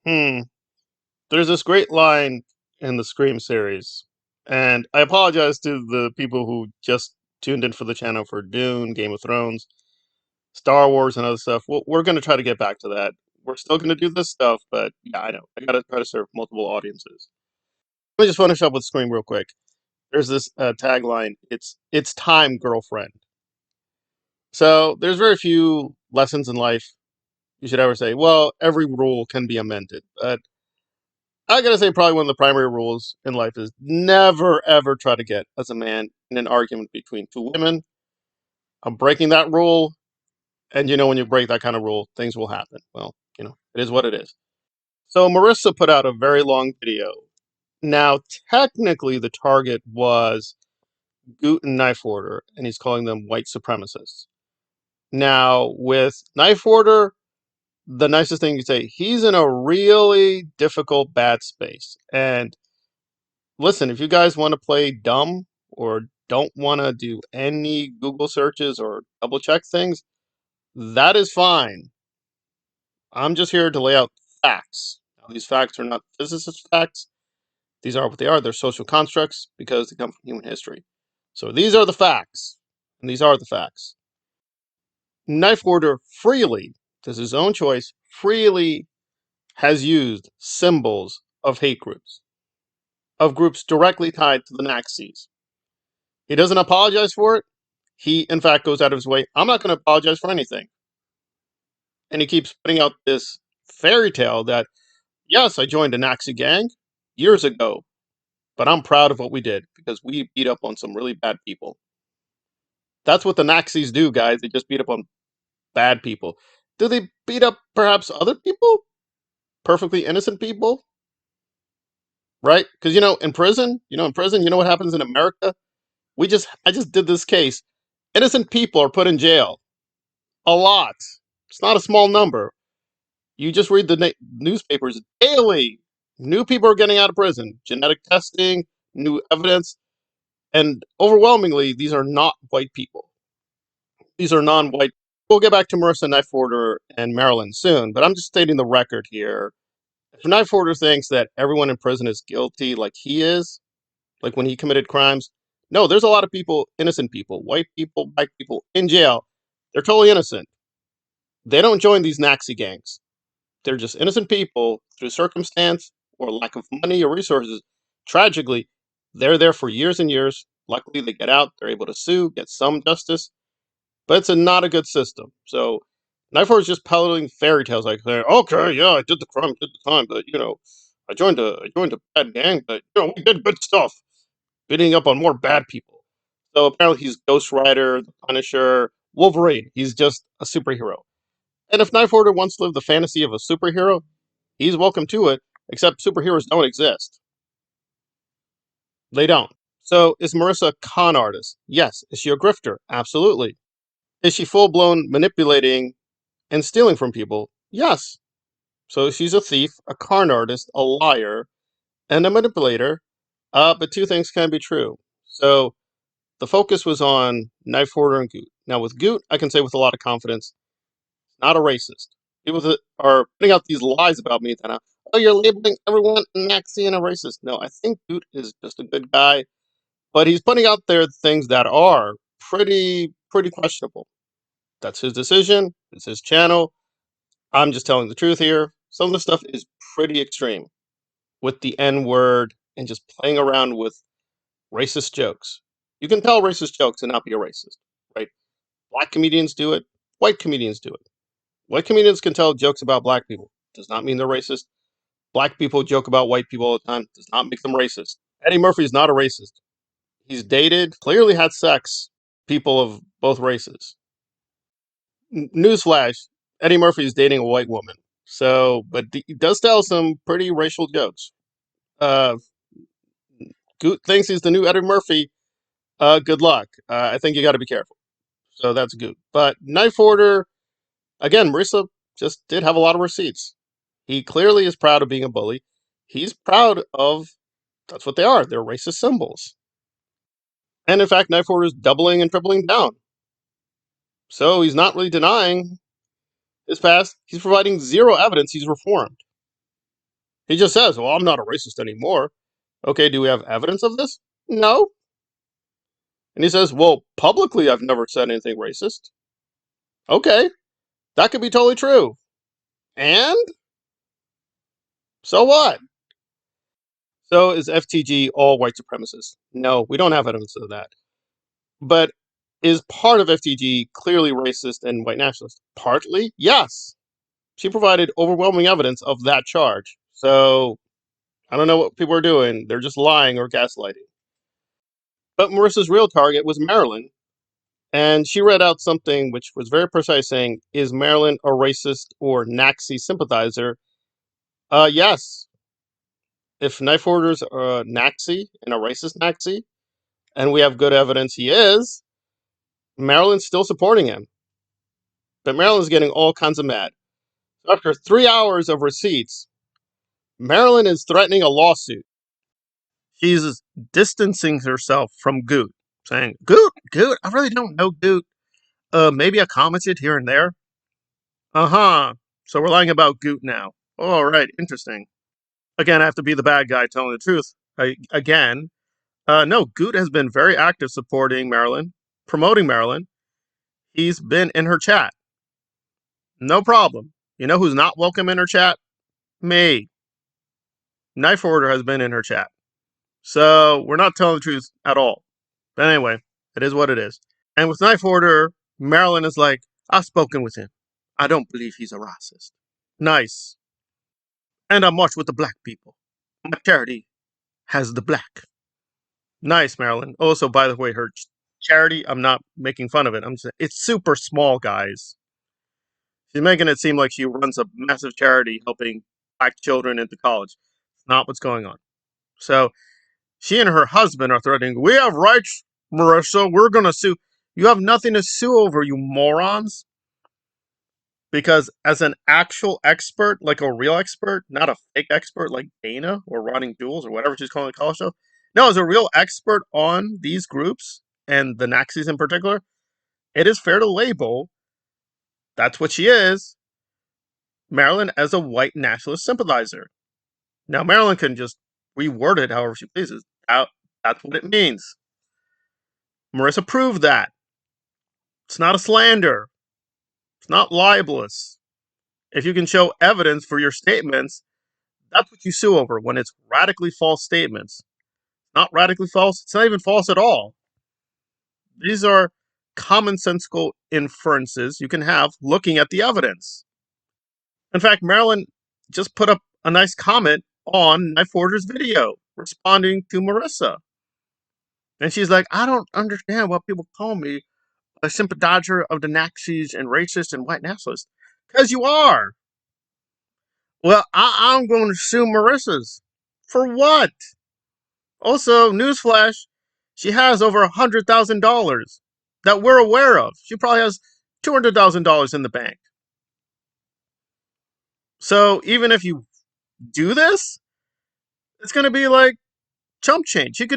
Hmm. There's this great line in the Scream series, and I apologize to the people who just tuned in for the channel for Dune, Game of Thrones, Star Wars, and other stuff. We're going to try to get back to that. We're still going to do this stuff, but yeah, I know. I got to try to serve multiple audiences. Let me just finish up with Scream real quick. There's this tagline. It's time, girlfriend. So there's very few lessons in life you should ever say, well, every rule can be amended. But I gotta say, probably one of the primary rules in life is never ever try to get as a man in an argument between two women. I'm breaking that rule, and when you break that kind of rule, things will happen. Well, it is what it is. So Marissa put out a very long video. Now, technically, the target was Goot and Knifehoarder, and he's calling them white supremacists. Now, with Knifehoarder, the nicest thing you say, he's in a really difficult, bad space. And listen, if you guys want to play dumb or don't want to do any Google searches or double check things, that is fine. I'm just here to lay out facts. Now, these facts are not physicist facts. These are what they are. They're social constructs because they come from human history. So these are the facts. And these are the facts. Knifehoarder freely, this is his own choice, freely has used symbols of hate groups, of groups directly tied to the Nazis. He doesn't apologize for it. He, in fact, goes out of his way. I'm not going to apologize for anything. And he keeps putting out this fairy tale that, yes, I joined a Nazi gang years ago, but I'm proud of what we did because we beat up on some really bad people. That's what the Nazis do, guys. They just beat up on bad people. Do they beat up perhaps other people? Perfectly innocent people? Right? Because, in prison, you know what happens in America? I just did this case. Innocent people are put in jail. A lot. It's not a small number. You just read the newspapers daily. New people are getting out of prison. Genetic testing, new evidence, and overwhelmingly, these are not white people. These are non-white. We'll get back to Marissa Knifehoarder and Marilyn soon, but I'm just stating the record here. If Knifehoarder thinks that everyone in prison is guilty like he is, like when he committed crimes, no, there's a lot of people, innocent people, white people, black people in jail. They're totally innocent. They don't join these Nazi gangs. They're just innocent people through circumstance or lack of money or resources. Tragically, they're there for years and years. Luckily, they get out. They're able to sue, get some justice, but it's not a good system. So, Knifehoarder is just peddling fairy tales, like saying, "Okay, yeah, I did the crime, did the time, but I joined a bad gang, but we did good stuff, beating up on more bad people." So apparently, he's Ghost Rider, the Punisher, Wolverine. He's just a superhero. And if Knifehoarder wants to live the fantasy of a superhero, he's welcome to it, except superheroes don't exist. They don't. So is Marissa a con artist? Yes. Is she a grifter? Absolutely. Is she full blown manipulating and stealing from people? Yes. So she's a thief, a con artist, a liar, and a manipulator. But two things can be true. So the focus was on Knifehoarder and Goot. Now with Goot, I can say with a lot of confidence, not a racist. People that are putting out these lies about me that, oh, you're labeling everyone Nazi and a racist. No, I think Goot is just a good guy, but he's putting out there things that are pretty questionable. That's his decision. It's his channel. I'm just telling the truth here. Some of the stuff is pretty extreme with the N word and just playing around with racist jokes. You can tell racist jokes and not be a racist, right? Black comedians do it. White comedians do it. White comedians can tell jokes about black people. Does not mean they're racist. Black people joke about white people all the time. Does not make them racist. Eddie Murphy is not a racist. He's dated, clearly had sex, people of both races. Newsflash: Eddie Murphy is dating a white woman. So, but he does tell some pretty racial jokes. Uh, Goot thinks he's the new Eddie Murphy. Good luck. I think you got to be careful. So that's Goot. But Knifehoarder, again, Marissa just did have a lot of receipts. He clearly is proud of being a bully. He's proud of, that's what they are. They're racist symbols. And in fact, Knifehoarder is doubling and tripling down. So he's not really denying his past. He's providing zero evidence he's reformed. He just says, well, I'm not a racist anymore. Okay, do we have evidence of this? No. And he says, well, publicly, I've never said anything racist. Okay, that could be totally true. And? So what? So is FTG all white supremacists? No, we don't have evidence of that. But is part of FTG clearly racist and white nationalist? Partly, yes. She provided overwhelming evidence of that charge. So I don't know what people are doing. They're just lying or gaslighting. But Marissa's real target was Marilyn. And she read out something which was very precise, saying, is Marilyn a racist or Nazi sympathizer? Yes. If Knifehoarder's a Nazi and a racist Nazi, and we have good evidence he is, Marilyn's still supporting him. But Marilyn's getting all kinds of mad. So after 3 hours of receipts, Marilyn is threatening a lawsuit. She's distancing herself from Goot, saying, Goot, I really don't know Goot. Maybe I commented here and there. Uh-huh. So we're lying about Goot now. All right, interesting. Again, I have to be the bad guy telling the truth. No, Goot has been very active supporting Marilyn, promoting Marilyn. He's been in her chat. No problem. You know who's not welcome in her chat? Me. Knifehoarder has been in her chat. So we're not telling the truth at all. But anyway, it is what it is. And with Knifehoarder, Marilyn is like, I've spoken with him. I don't believe he's a racist. Nice. And I march with the black people. My charity has the black. Nice, Marilyn. Also, by the way, her charity, I'm not making fun of it. I'm just saying, it's super small, guys. She's making it seem like she runs a massive charity helping black children into college. It's not what's going on. So she and her husband are threatening, we have rights, Marissa. We're going to sue. You have nothing to sue over, you morons. Because as an actual expert, like a real expert, not a fake expert like Dana or Rotting Duels or whatever she's calling the college show. No, as a real expert on these groups and the Nazis in particular, it is fair to label, that's what she is, Marilyn as a white nationalist sympathizer. Now, Marilyn can just reword it however she pleases. That's what it means. Marissa proved that. It's not a slander. It's not libelous. If you can show evidence for your statements, that's what you sue over when it's radically false statements. Not radically false, it's not even false at all. These are commonsensical inferences you can have looking at the evidence. In fact, Marilyn just put up a nice comment on Knifehoarder's video responding to Marissa. And she's like, I don't understand why people call me a sympathizer of the Nazis and racist and white nationalists. Because you are. Well, I'm going to sue Marissa's. For what? Also, newsflash, she has over $100,000 that we're aware of. She probably has $200,000 in the bank. So even if you do this, it's going to be like chump change. She's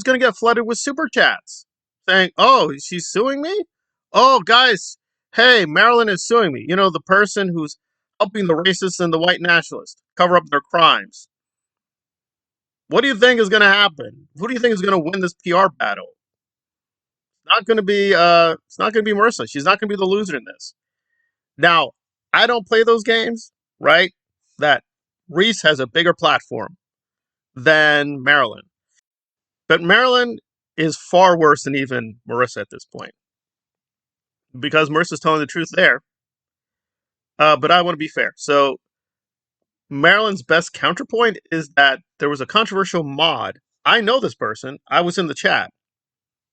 going to get flooded with super chats saying, oh, she's suing me? Oh, guys, hey, Marilyn is suing me. You know, the person who's helping the racists and the white nationalists cover up their crimes. What do you think is going to happen? Who do you think is going to win this PR battle? It's not going to be Marissa. She's not going to be the loser in this. Now, I don't play those games, right? That Reese has a bigger platform than Marilyn. But Marilyn is far worse than even Marissa at this point. Because Marissa's telling the truth there. But I want to be fair. So Marilyn's best counterpoint is that there was a controversial mod. I know this person. I was in the chat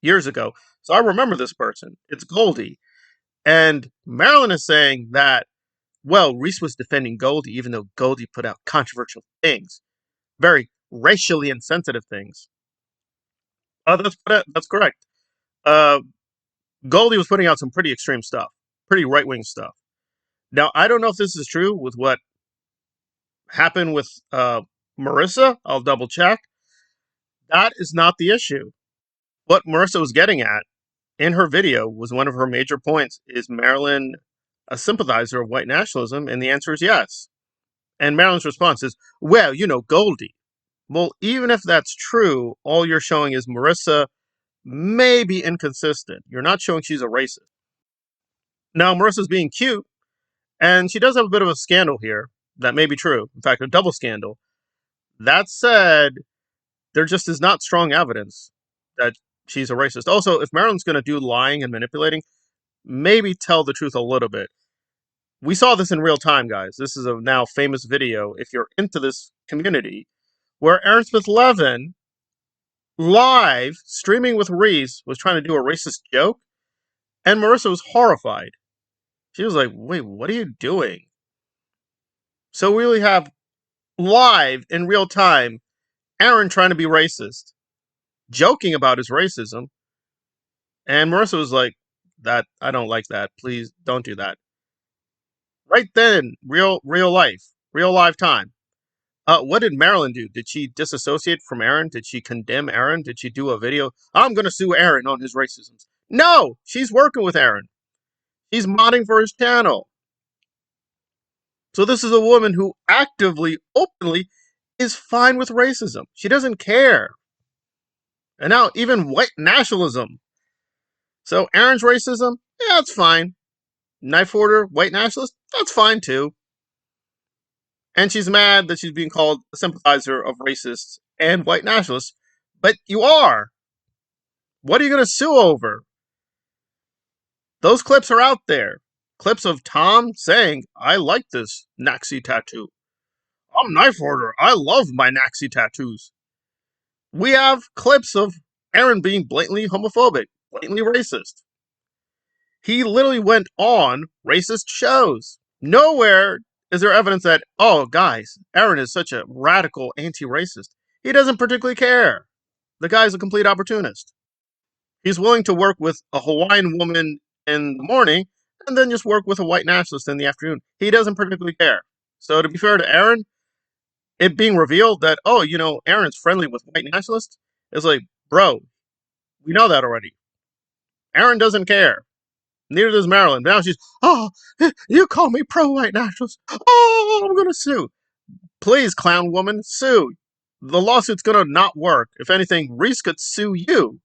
years ago. So I remember this person. It's Goldie. And Marilyn is saying that, well, Reese was defending Goldie, even though Goldie put out controversial things. Very racially insensitive things. That's correct. Goldie was putting out some pretty extreme stuff. Pretty right-wing stuff. Now, I don't know if this is true with what happened with Marissa. I'll double check. That is not the issue. What Marissa was getting at in her video was one of her major points. Is Marilyn a sympathizer of white nationalism? And the answer is yes. And Marilyn's response is, well, Goldie. Well, even if that's true, all you're showing is Marissa may be inconsistent. You're not showing she's a racist. Now, Marissa's being cute, and she does have a bit of a scandal here. That may be true. In fact, a double scandal. That said, there just is not strong evidence that she's a racist. Also, if Marilyn's going to do lying and manipulating, maybe tell the truth a little bit. We saw this in real time, guys. This is a now famous video, if you're into this community, where Aaron Smith Levin, live, streaming with Reese, was trying to do a racist joke, and Marissa was horrified. She was like, wait, what are you doing? So we really have live, in real time, Aaron trying to be racist, joking about his racism, and Marissa was like, I don't like that. Please don't do that. Right then, real life, real live time. What did Marilyn do? Did she disassociate from Aaron? Did she condemn Aaron? Did she do a video? I'm going to sue Aaron on his racisms. No, she's working with Aaron. He's modding for his channel. So this is a woman who actively, openly, is fine with racism. She doesn't care. And now even white nationalism. So Aaron's racism, yeah, that's fine. Knifehoarder, white nationalist, that's fine too. And she's mad that she's being called a sympathizer of racists and white nationalists. But you are. What are you going to sue over? Those clips are out there. Clips of Tom saying, I like this Nazi tattoo. I'm Knifehoarder. I love my Nazi tattoos. We have clips of Aaron being blatantly homophobic, blatantly racist. He literally went on racist shows. Nowhere is there evidence that, oh, guys, Aaron is such a radical anti-racist. He doesn't particularly care. The guy's a complete opportunist. He's willing to work with a Hawaiian woman in the morning and then just work with a white nationalist in the afternoon. He doesn't particularly care. So to be fair to Aaron, it being revealed that, oh, Aaron is friendly with white nationalists, it's like, bro, we know that already. Aaron doesn't care. Neither does Marilyn. Now she's, oh, you call me pro-white nationalist. Oh, I'm going to sue. Please, clown woman, sue. The lawsuit's going to not work. If anything, Reese could sue you.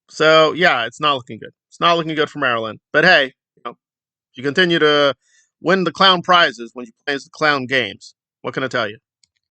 So, yeah, it's not looking good. It's not looking good for Marilyn. But hey, you continue to win the clown prizes when you play the clown games. What can I tell you?